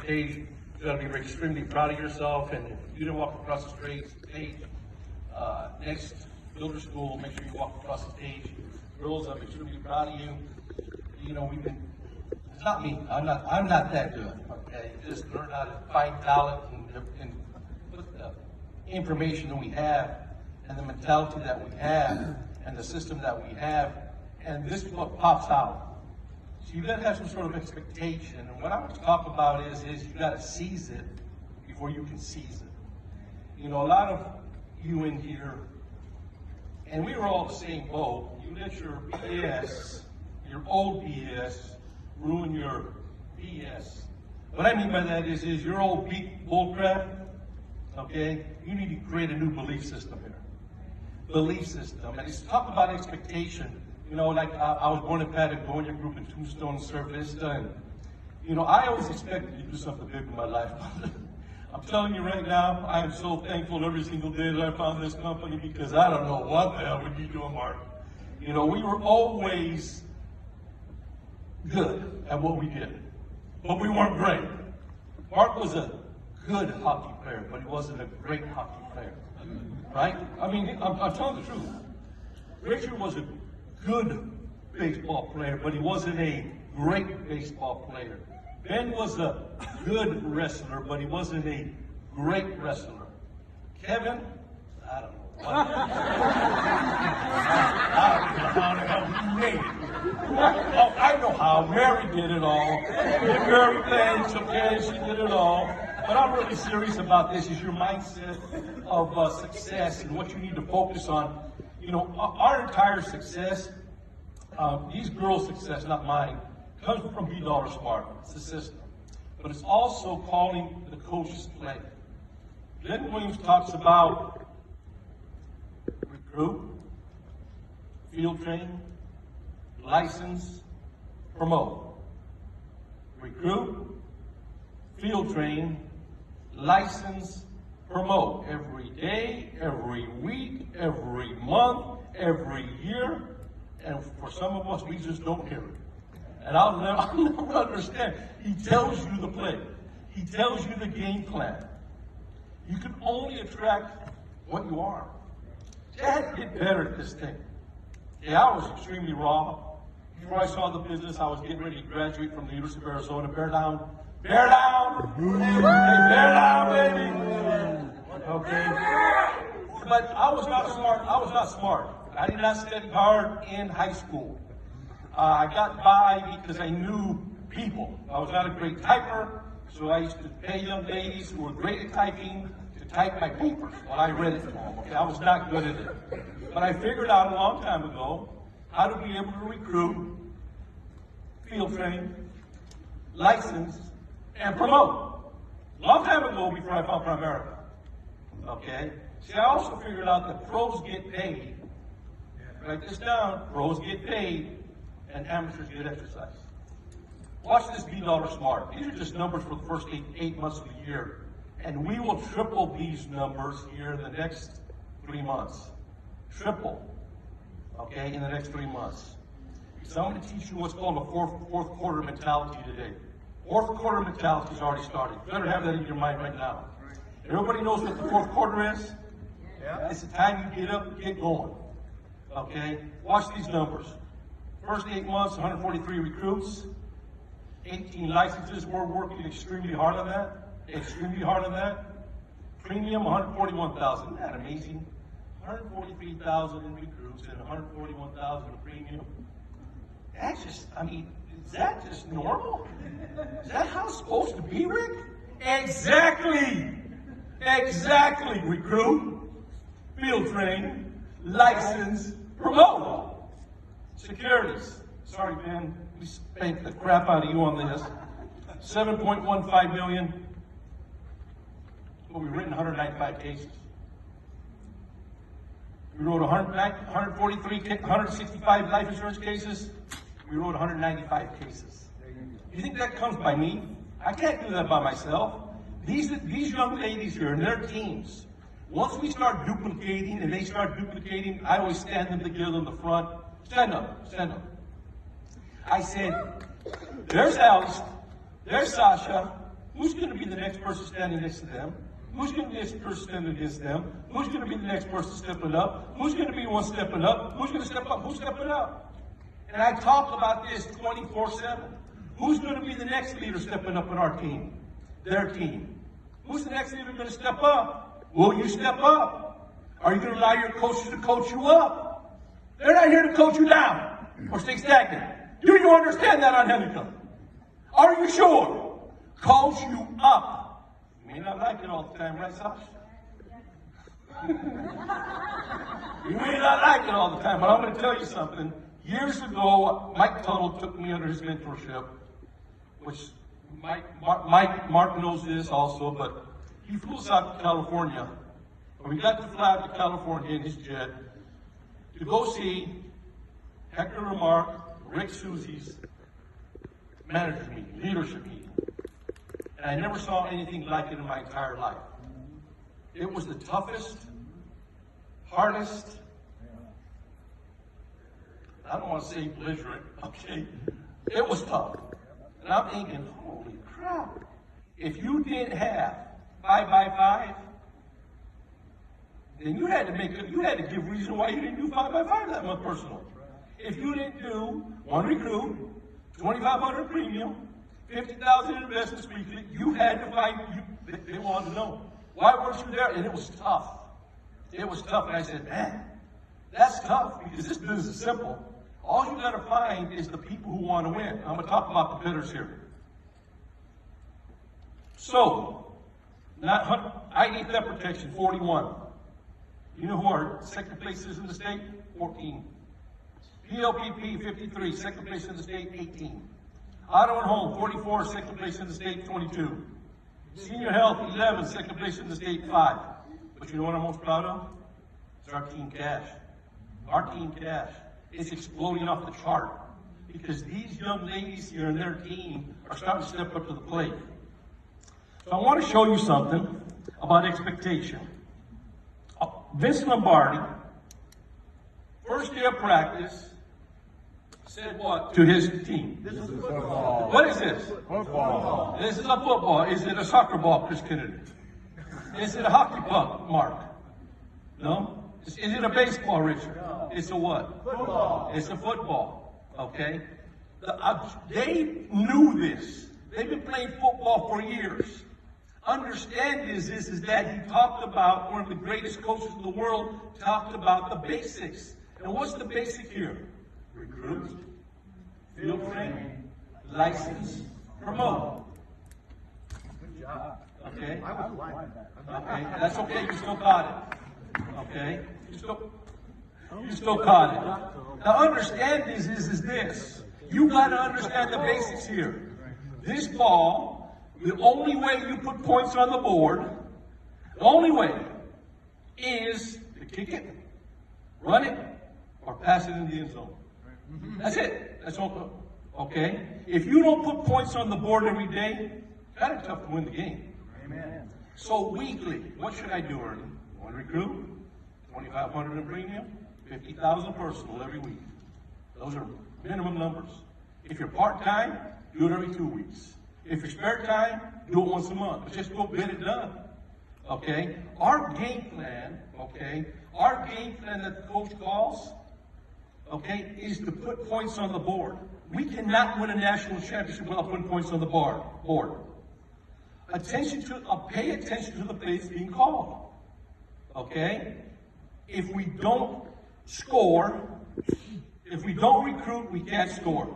stage, you got to be extremely proud of yourself. And if you didn't walk across the stage, next builder school, make sure you walk across the stage. Girls, I'm extremely proud of you. You know, it's not me. I'm not that good. Okay, just learn how to find talent and put the information that we have and the mentality that we have and the system that we have, and this is what pops out. So you got to have some sort of expectation. And what I want to talk about is you got to seize it before you can seize it. You know, a lot of you in here, and we were all the same boat. You let your BS, your old BS, ruin your BS. What I mean by that is your old bullcrap, okay? You need to create a new belief system here. Belief system. And it's talk about expectation. You know, like I was born in Patagonia, grew up in Tombstone, Surf Vista, and, you know, I always expected to do something big in my life. I'm telling you right now, I am so thankful every single day that I found this company, because I don't know what the hell would you doing, Mark. You know, we were always good at what we did, but we weren't great. Mark was a good hockey player, but he wasn't a great hockey player, right? I mean, I'm telling the truth. Richard was a good baseball player, but he wasn't a great baseball player. Ben was a good wrestler, but he wasn't a great wrestler. Kevin, I don't know. Oh, I know how. Mary did it all. Mary, thanks, okay, she did it all. But I'm really serious about this, is your mindset of success and what you need to focus on. You know, our entire success, these girls' success, not mine, comes from Be Dollar Smart. It's the system. But it's also calling the coach's play. Glenn Williams talks about recruit, field train, license, promote. Recruit, field train, license, promote. Every day, every week, every month, every year. And for some of us, we just don't hear it. And I'll never understand. He tells you the play. He tells you the game plan. You can only attract what you are. Dad, get better at this thing. Yeah, I was extremely raw. Before I saw the business, I was getting ready to graduate from the University of Arizona. Bear down. Bear down! Hey, bear down, baby! Okay. But I was not smart. I was not smart. I did not study hard in high school. I got by because I knew people. I was not a great typer, so I used to pay young ladies who were great at typing to type my papers while I read it to them. Okay, I was not good at it. But I figured out a long time ago how to be able to recruit, field train, license, and promote. Long time ago, before I found Primerica. Okay? See, I also figured out that pros get paid. Write this down. Pros get paid, and amateurs get exercise. Watch this Be Dollar Smart. These are just numbers for the first eight months of the year. And we will triple these numbers here in the next 3 months. Triple. Okay, in the next 3 months. So I'm going to teach you what's called a fourth quarter mentality today. Fourth quarter mentality has already started. You better have that in your mind right now. Everybody knows what the fourth quarter is? Yeah. It's the time you get up, get going. Okay? Watch these numbers. First 8 months, 143 recruits, 18 licenses. We're working extremely hard on that. Extremely hard on that. Premium, 141,000. Isn't that amazing? 143,000 in recruits and 141,000 in premium. That's just, I mean, is that just normal? Is that how it's supposed to be, Rick? Exactly. Exactly. Recruit, field train, license, promote. Securities. Sorry, Ben. We spanked the crap out of you on this. 7.15 million. But we've written 195 cases. We wrote 165 life insurance cases. We wrote 195 cases. You think that comes by me? I can't do that by myself. These young ladies here and their teams, once we start duplicating and they start duplicating, I always stand them together in the front. Stand up, stand up. I said, there's Alice, there's Sasha, Who's going to be the next person standing next to them? Who's going to be the next person standing against them? Who's going to be the next person stepping up? Who's going to be the one stepping up? Who's going to step up? Who's stepping up? And I talk about this 24/7. Who's going to be the next leader stepping up in our team? Their team. Who's the next leader going to step up? Will you step up? Are you going to allow your coaches to coach you up? They're not here to coach you down or stay stagnant. Do you understand that, Angelica? Are you sure? Coach you up. You may not like it all the time, right, Sasha? You may not like it all the time, but I'm going to tell you something. Years ago, Mike Tuttle took me under his mentorship, which Mark knows this also, but he flew us out to California. And we got to fly out to California in his jet to go see Hector Lamarck, Rick Susie's manager meeting, leadership meeting. And I never saw anything like it in my entire life. It was the toughest, hardest, I don't want to say belligerent, okay? It was tough. And I'm thinking, holy crap. If you didn't have 5x5, then you had to give reason why you didn't do 5x5 that much personal. If you didn't do one recruit, 2,500 premium, 50,000 in investments weekly, you had to find, they wanted to know. Why weren't you there? And it was tough. It was tough. And I said, man, that's tough because this business is simple. All you got to find is the people who want to win. I'm going to talk about the bidders here. So, ID theft protection, 41. You know who our second place is in the state? 14. PLPP, 53, second place in the state, 18. Auto and home, 44, second place in the state, 22. Senior health, 11, second place in the state, 5. But you know what I'm most proud of? It's our team cash. Our team cash. It's exploding off the chart because these young ladies here and their team are starting to step up to the plate. So I want to show you something about expectation. Vince Lombardi, first day of practice, said what to his team? This is football. What is this? Football. This is a football. Is it a soccer ball, Chris Kennedy? Is it a hockey puck, Mark? No? Is it a baseball, Richard? It's a what? Football. It's a football. Okay? They knew this. They've been playing football for years. Understand is that he talked about, one of the greatest coaches in the world, talked about the basics. And what's the basic here? Recruit, field train, license, promote. Good job. Okay? Okay, that's okay, you still got it. Okay? You still caught it. Now understand is this. You got to understand the basics here. This ball, the only way you put points on the board, the only way is to kick it, run it, or pass it in the end zone. That's it. That's all. Okay? If you don't put points on the board every day, it's kind of tough to win the game. Amen. So weekly, what should I do, Ernie? One recruit, 2,500 in premium, 50,000 personal every week. Those are minimum numbers. If you're part-time, do it every 2 weeks. If you're spare time, do it once a month. But just go get it done. Okay? Our game plan, our game plan that the coach calls, is to put points on the board. We cannot win a national championship without putting points on the board. Pay attention to the plays being called. Okay? If we don't score, if we don't recruit, we can't score.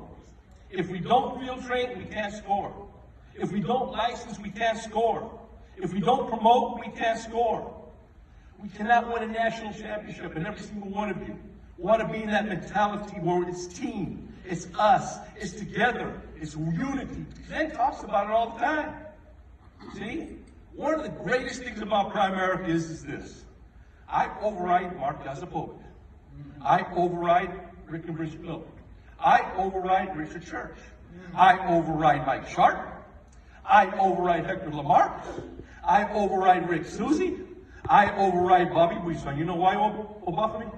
If we don't field train, we can't score. If we don't license, we can't score. If we don't promote, we can't score. We cannot win a national championship, and every single one of you want to be in that mentality where it's team, it's us, it's together, it's unity. Glenn talks about it all the time. See? One of the greatest things about Primerica is this. I override Mark Gazapovic. I override Rick and Bridget Miller. I override Richard Church. I override Mike Sharp. I override Hector Lamarck. I override Rick Susie. I override Bobby Buisson. You know why, Obafemi?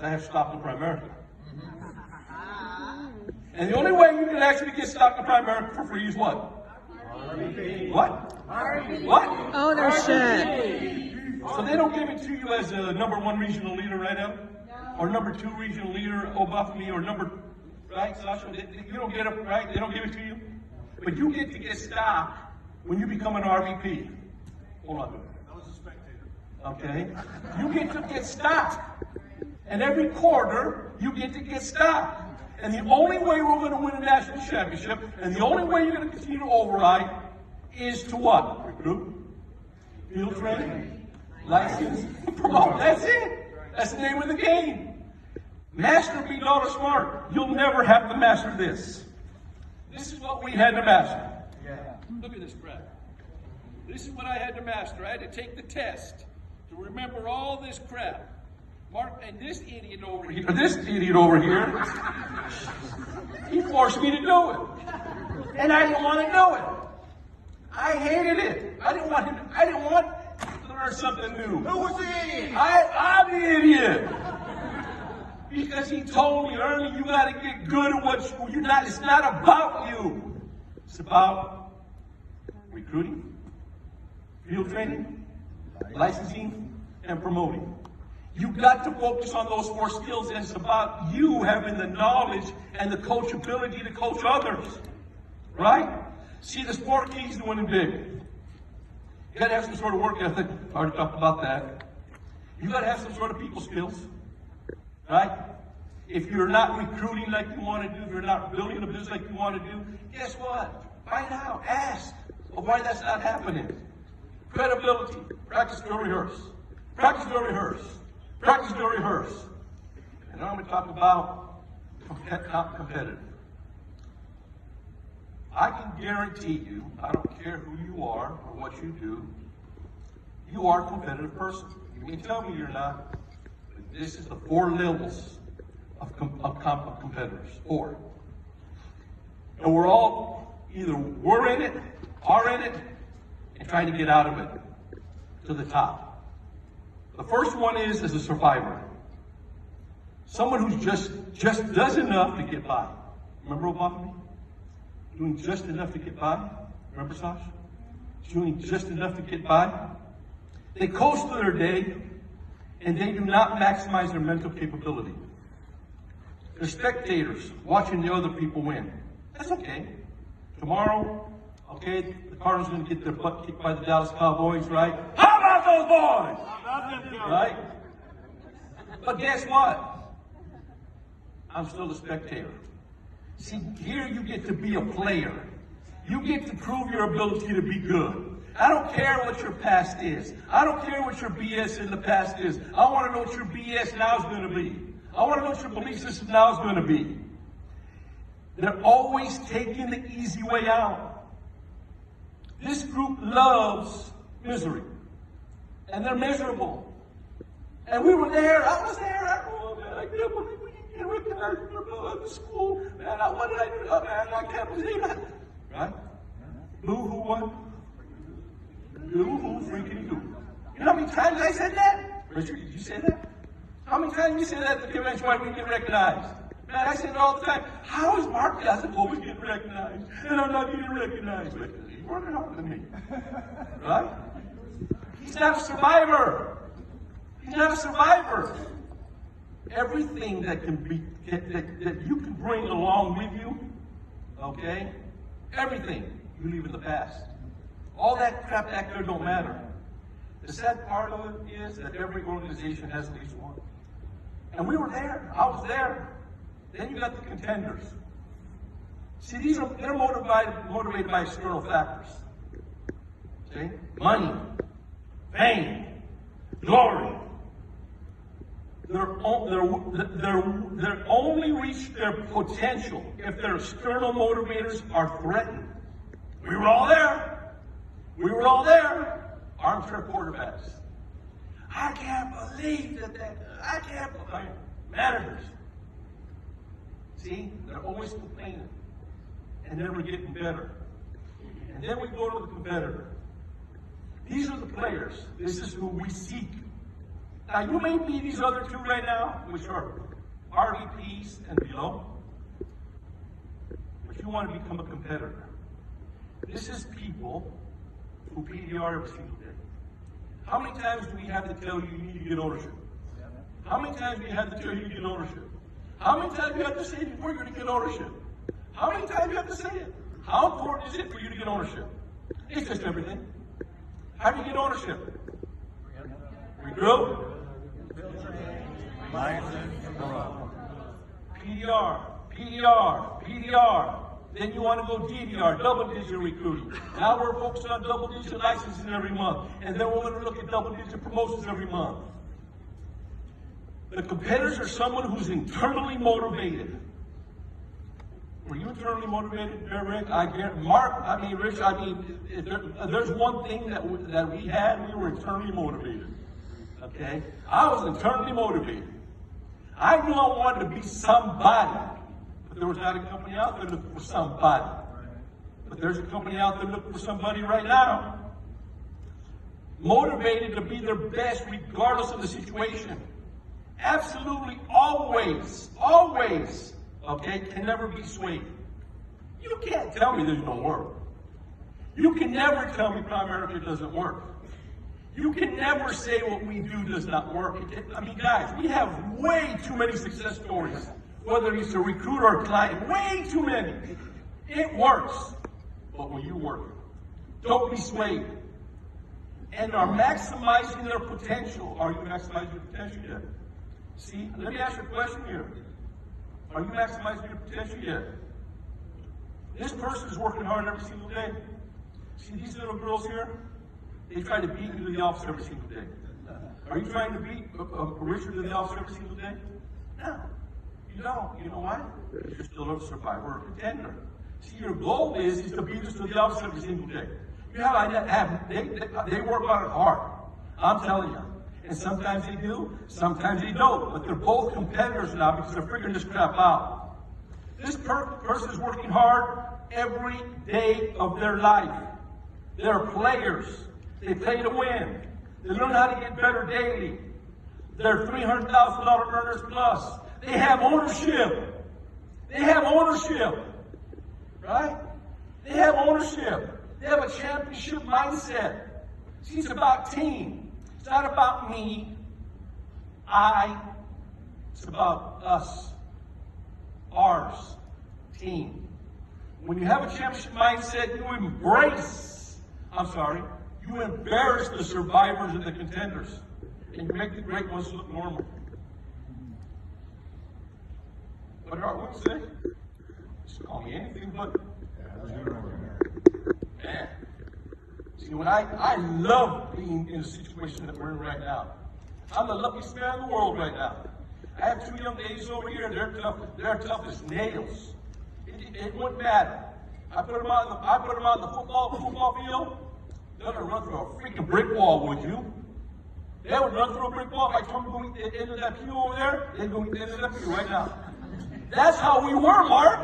I have stopped in Primerica. And the only way you can actually get stock in Primerica for free is what? What? RVP. What? Ownership. So they don't give it to you as a #1 regional leader right now? Or #2 regional leader above me, or right, Sasha? You don't get it, right? They don't give it to you? But you get to get stock when you become an RVP. Hold on. I was a spectator. Okay? You get to get stock. And every quarter, you get to get stock. And the only way we're going to win a national championship, and the only way you're going to continue to override, is to what? Recruit, field training, license, promote. That's it. That's the name of the game. Master be dollar smart. You'll never have to master this. This is what we had to master. Look at this crap. This is what I had to master. I had to take the test to remember all this crap. Mark, and this idiot over here, he forced me to do it. And I didn't want to do it. I hated it. I didn't want to learn something new. Who was the idiot? I'm the idiot. Because he told me, Ernie, you got to get good at what you're not. It's not about you. It's about recruiting, field training, licensing, and promoting. You got to focus on those 4 skills, and it's about you having the knowledge and the coachability to coach others. Right? See, there's 4 keys to winning big. You got to have some sort of work ethic. I already talked about that. You got to have some sort of people skills. Right? If you're not recruiting like you want to do, if you're not building a business like you want to do, guess what? Find out. Ask why that's not happening. Credibility. Practice, drill, rehearse. Practice, drill, rehearse. Practice, drill, rehearse. And now I'm going to talk about competitive. I can guarantee you, I don't care who you are or what you do, you are a competitive person. You can tell me you're not. But this is the 4 levels of competitors. 4. And we're all either we're in it, are in it, and trying to get out of it to the top. The first one is a survivor. Someone who just does enough to get by. Remember Obama? Doing just enough to get by. Remember Sasha? Doing just enough to get by. They coast through their day, and they do not maximize their mental capability. They're spectators, watching the other people win. That's okay. Tomorrow, okay, the Cardinals are going to get their butt kicked by the Dallas Cowboys, right? How about those boys? Right? But guess what? I'm still a spectator. See, here you get to be a player. You get to prove your ability to be good. I don't care what your past is. I don't care what your BS in the past is. I want to know what your BS now is going to be. I want to know what your belief system now is going to be. They're always taking the easy way out. This group loves misery. And they're miserable. And we were there. I was there. Oh, man, I can't believe we didn't get recognized from the school. Man, what did I do? Oh, man, I can't believe that. Right? Boo-hoo what? Boo-hoo freaking boo. You know how many times I said that? Richard, did you say that? How many times did you say that at the convention why we didn't get recognized? Man, I say it all the time. How is Mark Gossip always getting recognized? And I'm not getting recognized. But he's working harder than me. Right? He's not a survivor. He's not a survivor. Everything that can be that you can bring along with you, okay? Everything you leave in the past. All that crap back there don't matter. The sad part of it is that every organization has at least one. And we were there. I was there. Then you got the contenders. See, they're motivated by external factors. See? Money, fame, glory. They're only reach their potential if their external motivators are threatened. We were all there. We were all there. Armchair quarterbacks. I can't believe that. I can't believe managers. See, they're always complaining and never getting better. And then we go to the competitor. These are the players. This is who we seek. Now, you may be these other 2 right now, which are RVPs and below, but you want to become a competitor. This is people through PDR every single day. How many times do we have to tell you you need to get ownership? How many times do we have to tell you to get ownership? How many times do you have to say before you're going to get ownership? How many times do you have to say it? How important is it for you to get ownership? It's just everything. How do you get ownership? Recruit. PDR. Then you want to go DDR, double-digit recruiting. Now we're focused on double-digit licensing every month. And then we're going to look at double-digit promotions every month. The competitors are someone who's internally motivated. Were you internally motivated, Rick? Rich, if there's one thing that we had, we were internally motivated. Okay? I was internally motivated. I knew I wanted to be somebody. But there was not a company out there looking for somebody. But there's a company out there looking for somebody right now. Motivated to be their best regardless of the situation. Absolutely always, okay, can never be swayed. You can't tell me there's no work. You can never tell me Primerica doesn't work. You can never say what we do does not work. Guys, we have way too many success stories, whether it's a recruiter or a client, way too many. It works, but will you work? Don't be swayed. And are maximizing their potential. Are you maximizing your potential yet? See, let me ask you a question here. Are you maximizing your potential yet? This person is working hard every single day. See these little girls here? They try to beat you to the office every single day. Are you trying to beat Richard to the office every single day? No. You don't. You know why? You're still a survivor or a contender. See, your goal is to beat us to the office every single day. You they work on it hard. I'm telling you. And sometimes they do, sometimes they don't. But they're both competitors now because they're figuring this crap out. This person is working hard every day of their life. They're players. They play to win. They learn how to get better daily. They're $300,000 earners plus. They have ownership. They have ownership. Right? They have ownership. They have a championship mindset. See, it's about team. It's not about me, it's about us, ours, team. When you have a championship mindset, you embarrass the survivors and the contenders, and you make the great ones look normal. What did our women say? Just call me anything but. Man. See, I love being in the situation that we're in right now. I'm the luckiest man in the world right now. I have two young ladies over here, and they're tough as nails. It wouldn't matter. I put them on the football field. They're gonna run through a freaking brick wall, would you? They would run through a brick wall. If I told them to go eat the end of that pew over there, they'd go eat the end of that pew right now. That's how we were, Mark.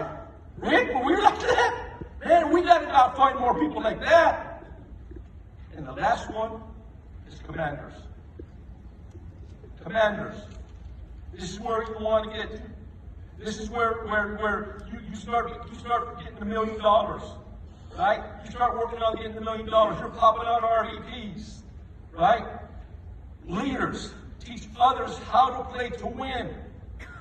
Rick, were we like that? Man, we gotta now find more people like that. And the last one is commanders. Commanders. This is where you want to get to. This is where you start getting $1 million, right? You start working on getting $1 million. You're popping out RVPs, right? Leaders teach others how to play to win.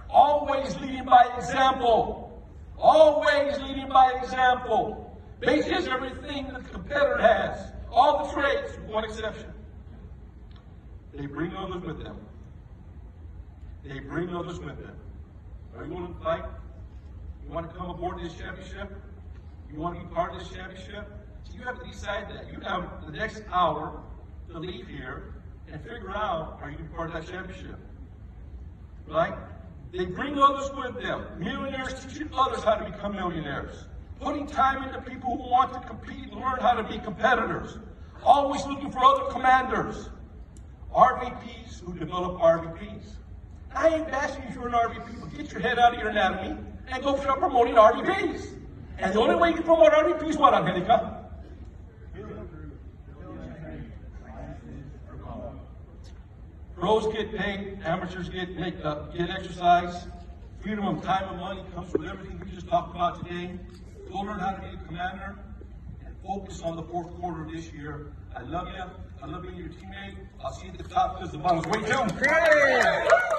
Always leading by example. Always leading by example. Base has everything that the competitor has. All the traits, with one exception. They bring others with them. They bring others with them. Are you going to fight? You want to come aboard this championship? You want to be part of this championship? So you have to decide that. You have the next hour to leave here and figure out, are you going to be part of that championship? Right? They bring others with them. Millionaires teaching others how to become millionaires. Putting time into people who want to compete and learn how to be competitors. Always looking for other commanders. RVPs who develop RVPs. I ain't asking you if you're an RVP, but get your head out of your anatomy and go start promoting RVPs. And the only way you can promote RVPs is what, Angelica? Pros get paid, amateurs get exercise. Freedom of time and money comes from everything we just talked about today. Go learn how to be a commander and focus on the fourth quarter this year. I love you. I love being your teammate. I'll see you at the top because the bottom's way too.